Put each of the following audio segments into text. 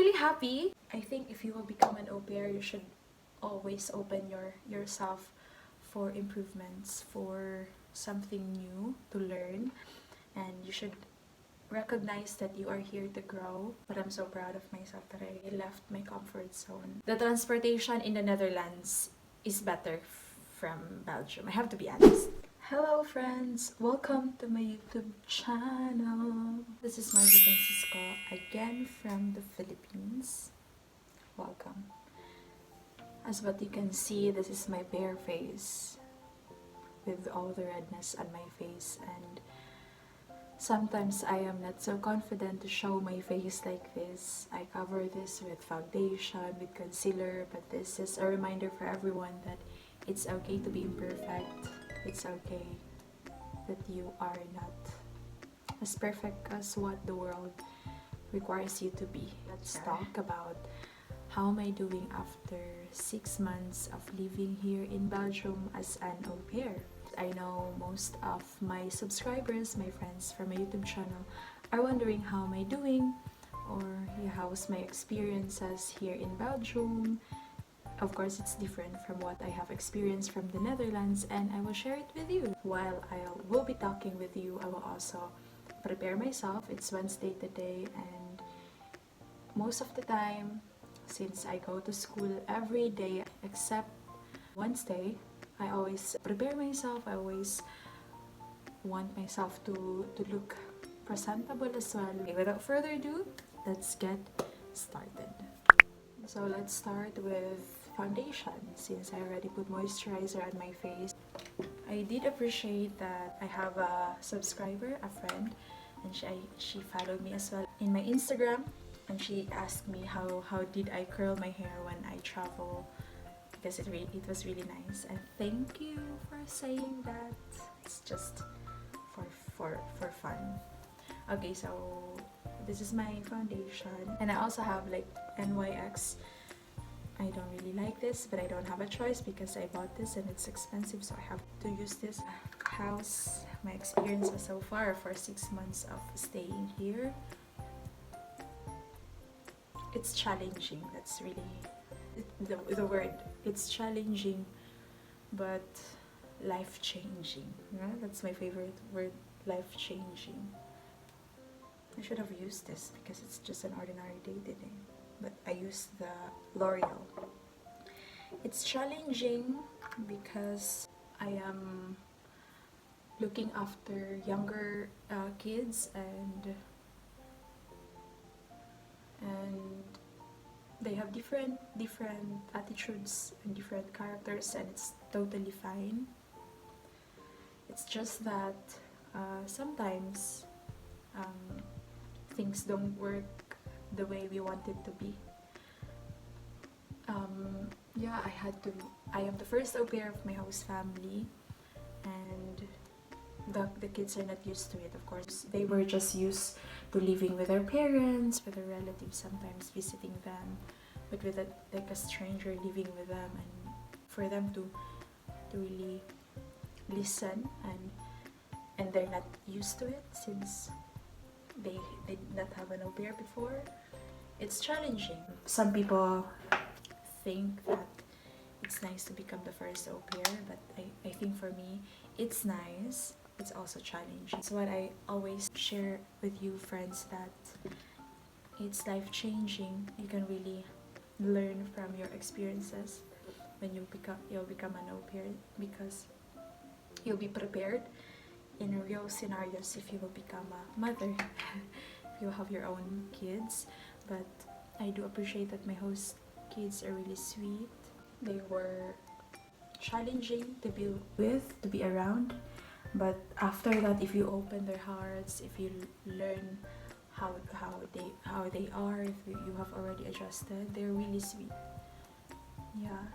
really happy. I think if you will become an au pair, you should always open yourself for improvements, for something new to learn, and you should recognize that you are here to grow. But I'm so proud of myself that I left my comfort zone. The transportation in the Netherlands is better from Belgium. I have to be honest. Hello friends! Welcome to my YouTube channel. This is Margie Francisco again from the Philippines. Welcome. As what you can see, this is my bare face with all the redness on my face, and sometimes I am not so confident to show my face like this. I cover this with foundation, with concealer, but this is a reminder for everyone that it's okay to be imperfect. It's okay that you are not as perfect as what the world requires you to be. Let's talk about how am I doing after 6 months of living here in Belgium as an au pair. I know most of my subscribers, my friends from my YouTube channel are wondering how am I doing, or how's my experiences here in Belgium. Of course, it's different from what I have experienced from the Netherlands, and I will share it with you. While I will be talking with you, I will also prepare myself. It's Wednesday today, and most of the time, since I go to school every day except Wednesday, I always prepare myself. I always want myself to look presentable as well. Okay, without further ado, let's get started. So let's start with foundation, since I already put moisturizer on my face. I did appreciate that I have a subscriber, a friend, and she followed me as well in my Instagram, and she asked me how did I curl my hair when I travel, because it was really nice, and thank you for saying that. It's just for fun. Okay, so this is my foundation, and I also have like NYX. I don't really like this, but I don't have a choice because I bought this and it's expensive, so I have to use this. How's my experiences so far for 6 months of staying here? It's challenging. That's really the word. It's challenging, but life-changing. Yeah? That's my favorite word, life-changing. I should have used this because it's just an ordinary day today, but I used the L'Oreal. It's challenging because I am looking after younger kids, and they have different attitudes and different characters, and it's totally fine. It's just that sometimes things don't work the way we want it to be. Yeah, I am the first au pair of my host family, and the kids are not used to it, of course. They were just used to living with their parents, with their relatives, sometimes visiting them, but with like a stranger living with them, and for them to really listen, and they're not used to it since they did not have an au pair before. It's challenging. Some people think that it's nice to become the first au pair, but I think for me, it's nice. It's also challenging. That's what I always share with you, friends, that it's life-changing. You can really learn from your experiences when you'll become an au pair, because you'll be prepared in real scenarios if you will become a mother, if you have your own kids. But I do appreciate that my host kids are really sweet. They were challenging to be with, to be around, but after that, if you open their hearts, if you learn how they are, if you have already adjusted, they're really sweet. Yeah,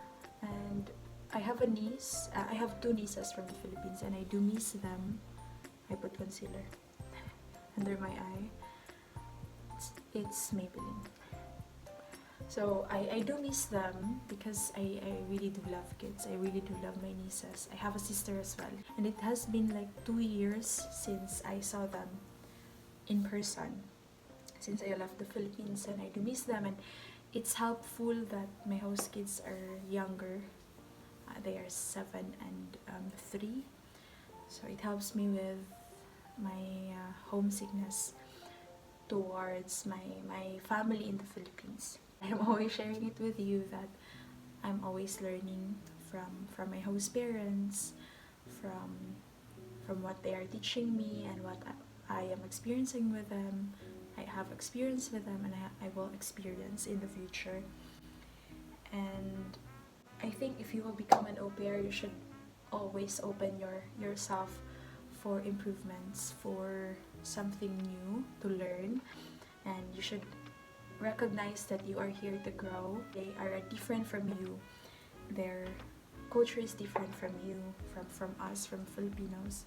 and I have a niece. I have 2 nieces from the Philippines, and I do miss them. I put concealer under my eye. It's Maybelline. So I do miss them because I really do love kids. I really do love my nieces. I have a sister as well. And it has been like 2 years since I saw them in person. since I left the Philippines, and I do miss them. And it's helpful that my host kids are younger. They are 7 and 3, so it helps me with my homesickness towards my family in the Philippines. I'm always sharing it with you that I'm always learning from my host parents, from what they are teaching me and what I am experiencing with them. I have experience with them, and I will experience in the future. And I think if you will become an au pair, you should always open yourself for improvements, for something new to learn, and you should recognize that you are here to grow. They are different from you. Their culture is different from you, from us, from Filipinos.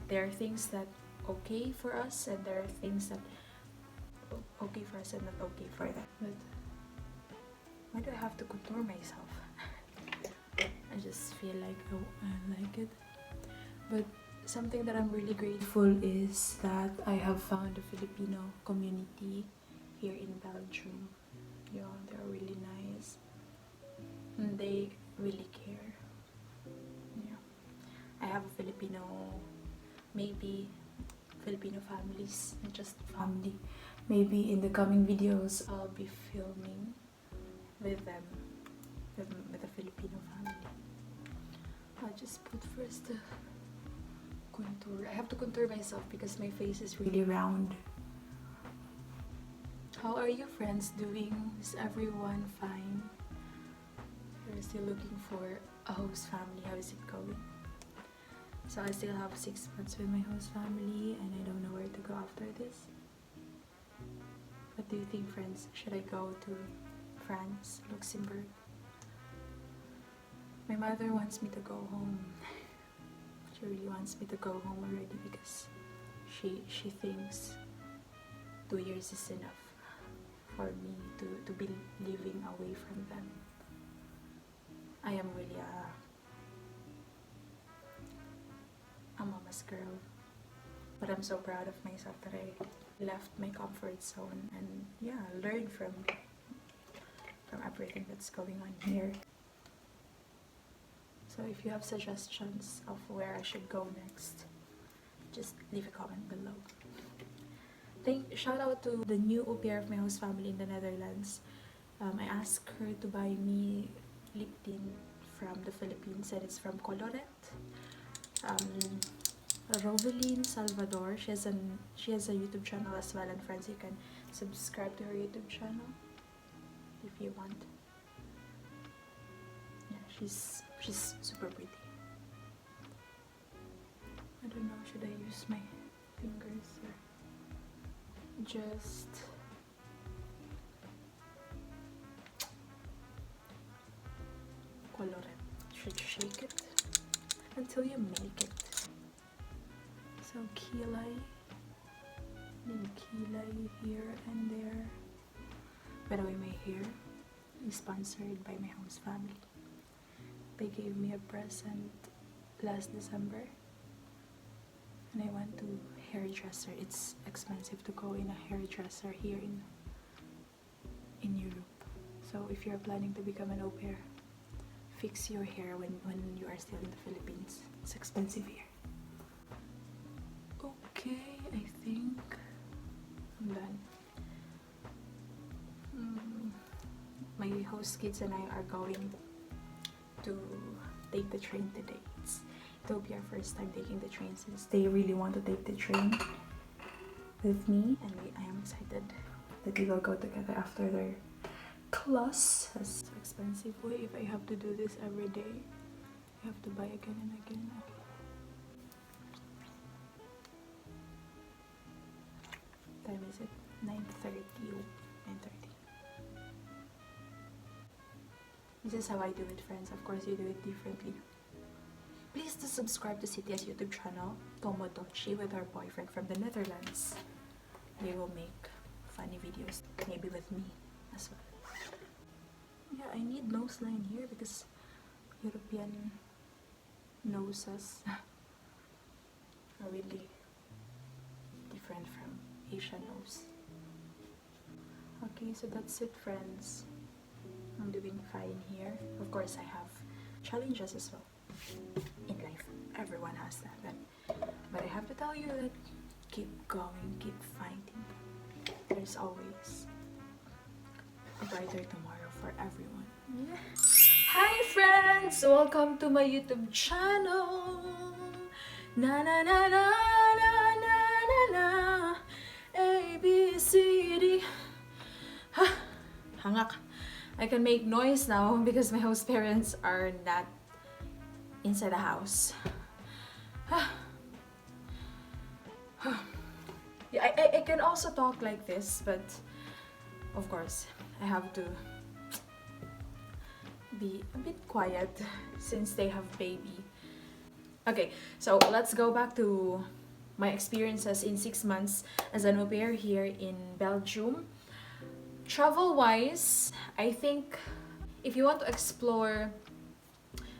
There are things that okay for us, and there are things that okay for us and not okay for them. But why do I have to contour myself? I just feel like, oh, I like it. But something that I'm really grateful is that I have found a Filipino community here in Belgium. Yeah, they're really nice. And they really care. Yeah. I have a maybe Filipino families, not just family. Maybe in the coming videos, I'll be filming with them, with a Filipino family. I'll just put first the contour. I have to contour myself because my face is really round. How are you friends doing? Is everyone fine? You're still looking for a host family. How is it going? So I still have 6 months with my host family, and I don't know where to go after this. What do you think, friends? Should I go to France, Luxembourg? My mother wants me to go home. She really wants me to go home already because she thinks 2 years is enough for me to be living away from them. I am really a mama's girl, but I'm so proud of myself that I left my comfort zone and learned from everything that's going on here. So if you have suggestions of where I should go next, just leave a comment below. Shout out to the new au pair of my host family in the Netherlands. I asked her to buy me lip tint from the Philippines, and it's from Coloret. Roveline Salvador. She has a YouTube channel as well, and friends, you can subscribe to her YouTube channel if you want. Yeah, she's super pretty. I don't know, should I use my fingers or just color it? Should shake it until you make it. So kilay here and there. By the way, my hair is sponsored by my host family. They gave me a present last December, and I went to hairdresser. It's expensive to go in a hairdresser here in Europe. So if you're planning to become an au pair, fix your hair when you are still in the Philippines. It's expensive here. Okay, I think I'm done. My host kids and I are going to take the train today. It will be our first time taking the train since they really want to take the train with me, and I am excited that we will go together after their class. It's so expensive way if I have to do this every day. I have to buy again and again. Time is it? 9:30. 9:30. This is how I do it, friends. Of course, you do it differently. Please do subscribe to Citia's YouTube channel, Tomodachi, with her boyfriend from the Netherlands. They will make funny videos, maybe with me as well. Yeah, I need nose line here because European noses are really different from Asian nose. Okay, so that's it, friends. I'm doing fine here. Of course, I have challenges as well in life. Everyone has that. But I have to tell you that keep going, keep fighting. There's always a brighter tomorrow for everyone. Yeah. Hi friends! Welcome to my YouTube channel. Na na na na na na na na. A B C D. Hangak. I can make noise now because my host parents are not inside the house. Yeah, I can also talk like this, but of course I have to be a bit quiet since they have baby. Okay, so let's go back to my experiences in 6 months as an au pair here in Belgium. Travel-wise, I think if you want to explore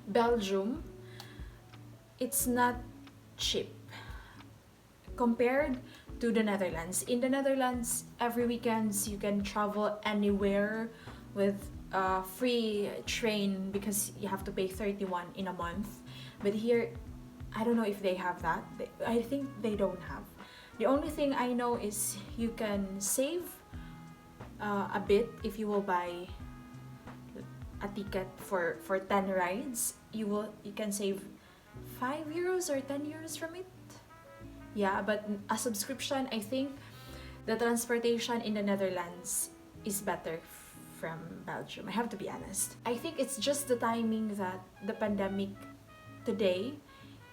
Belgium, it's not cheap compared to the Netherlands. In the Netherlands, every weekends you can travel anywhere with a free train because you have to pay 31 in a month. But here, I don't know if they have that. I think they don't have. The only thing I know is you can save a bit if you will buy a ticket for 10 rides. You can save 5 euros or 10 euros from it. Yeah, but a subscription, I think the transportation in the Netherlands is better from Belgium. I have to be honest. I think it's just the timing that the pandemic today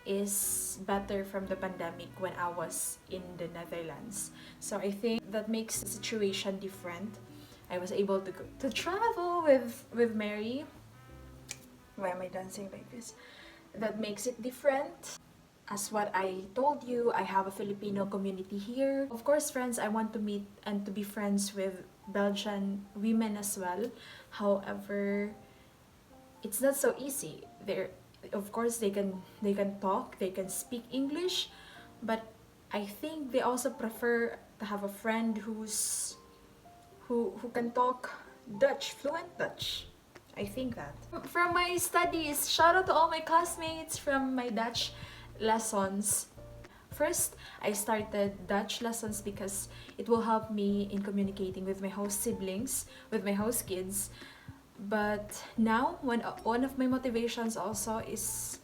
is better from the pandemic when I was in the Netherlands. So I think that makes the situation different. I was able to travel with Mary. Why am I dancing like this? That makes it different. As what I told you, I have a Filipino community here. Of course, friends, I want to meet and to be friends with Belgian women as well. However, it's not so easy. Of course, they can talk, they can speak English, but I think they also prefer to have a friend who can talk Dutch, fluent Dutch. I think that. From my studies, shout out to all my classmates from my Dutch lessons. First, I started Dutch lessons because it will help me in communicating with my host siblings, with my host kids. But now, one of my motivations also is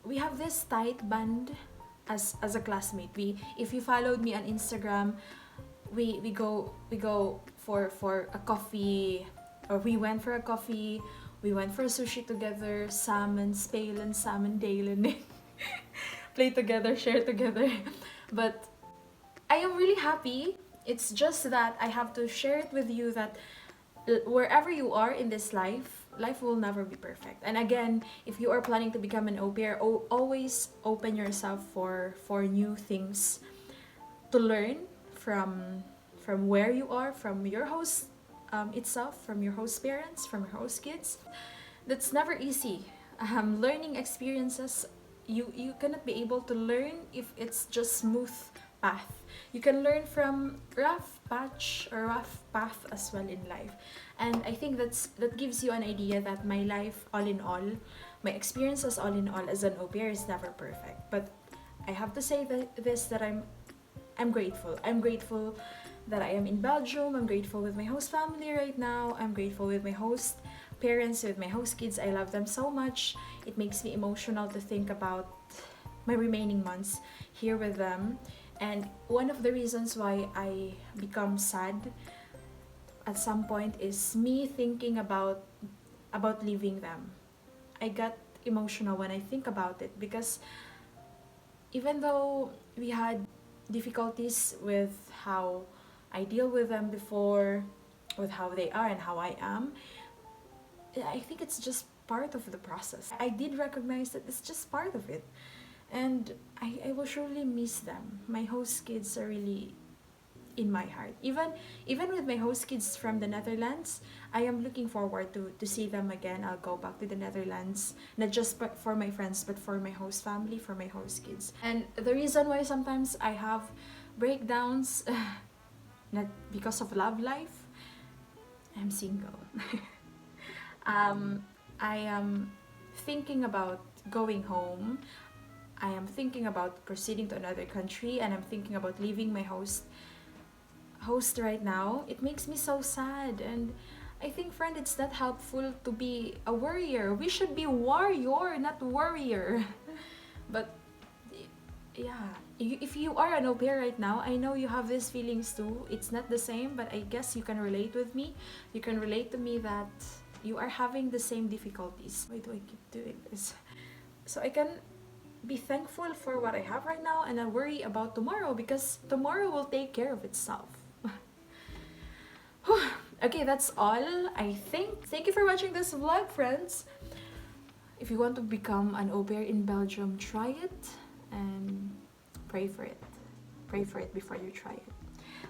we have this tight bond as a classmate. If you followed me on Instagram, we go for a coffee, or we went for a coffee, we went for sushi together, salmon, spelen, salmon delen. Play together, share together. But I am really happy. It's just that I have to share it with you that wherever you are in this life will never be perfect. And again, if you are planning to become an au pair, always open yourself for new things to learn from where you are, from your host itself, from your host parents, from your host kids. That's never easy. Learning experiences, you cannot be able to learn if it's just smooth path. You can learn from rough patch or rough path as well in life. And I think that gives you an idea that my life, all in all, my experiences all in all as an au pair is never perfect. But I have to say that I'm grateful. I'm grateful that I am in Belgium. I'm grateful with my host family right now. I'm grateful with my host parents, with my host kids. I love them so much. It makes me emotional to think about my remaining months here with them. And one of the reasons why I become sad at some point is me thinking about leaving them. I got emotional when I think about it because even though we had difficulties with how I deal with them before, with how they are and how I am, I think it's just part of the process. I did recognize that it's just part of it. And I will surely miss them. My host kids are really in my heart. Even with my host kids from the Netherlands, I am looking forward to see them again. I'll go back to the Netherlands, not just for my friends, but for my host family, for my host kids. And the reason why sometimes I have breakdowns not because of love life. I'm single. I am thinking about going home. I am thinking about proceeding to another country, and I'm thinking about leaving my host right now. It makes me so sad, and I think, friend, it's not helpful to be a warrior. We should be warrior, not worrier. But yeah, if you are an au pair right now, I know you have these feelings too. It's not the same, but I guess you can relate with me. You can relate to me that you are having the same difficulties. Why do I keep doing this? So I can be thankful for what I have right now, and I worry about tomorrow, because tomorrow will take care of itself. Okay, that's all, I think. Thank you for watching this vlog, friends. If you want to become an au pair in Belgium, try it and pray for it. Pray for it before you try it.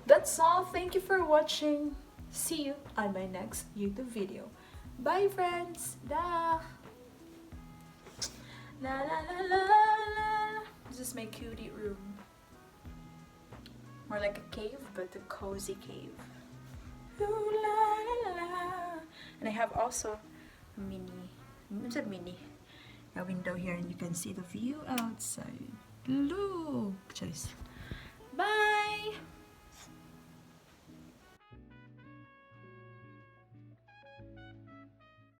That's all. Thank you for watching. See you on my next YouTube video. Bye, friends. Da. La la la la la. This is my cutie room. More like a cave, but a cozy cave. Ooh, la, la, la. And I have also a window here, and you can see the view outside. Look, just